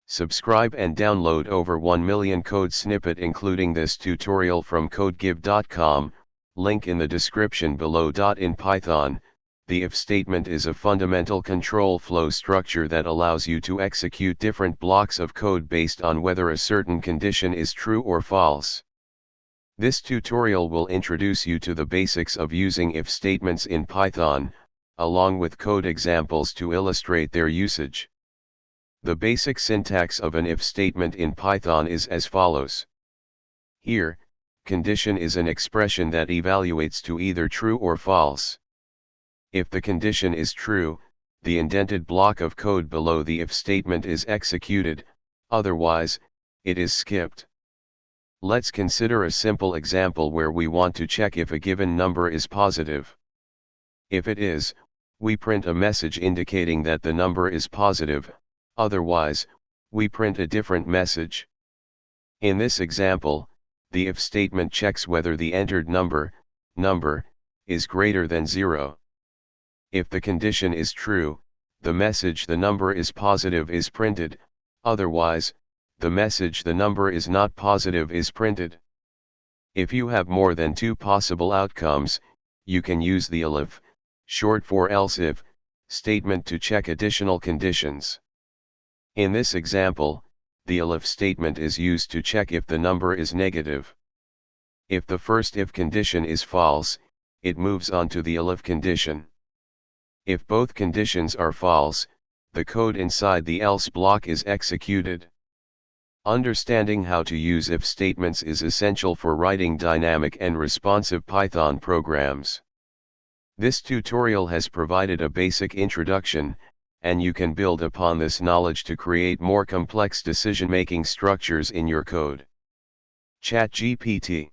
Subscribe and download over 1 million code snippet including this tutorial from codegive.com, link in the description below. In Python, the if statement is a fundamental control flow structure that allows you to execute different blocks of code based on whether a certain condition is true or false. This tutorial will introduce you to the basics of using if statements in Python, along with code examples to illustrate their usage. The basic syntax of an if statement in Python is as follows. Here, condition is an expression that evaluates to either true or false. If the condition is true, the indented block of code below the if statement is executed, otherwise, it is skipped. Let's consider a simple example where we want to check if a given number is positive. If it is, we print a message indicating that the number is positive. Otherwise, we print a different message. In this example, the if statement checks whether the entered number is greater than 0. If the condition is true, the message the number is positive is printed, otherwise, the message the number is not positive is printed. If you have more than two possible outcomes, you can use the elif, short for else if, statement to check additional conditions. In this example, the elif statement is used to check if the number is negative. If the first if condition is false, it moves on to the elif condition. If both conditions are false, the code inside the else block is executed. Understanding how to use if statements is essential for writing dynamic and responsive Python programs. This tutorial has provided a basic introduction, and you can build upon this knowledge to create more complex decision-making structures in your code. ChatGPT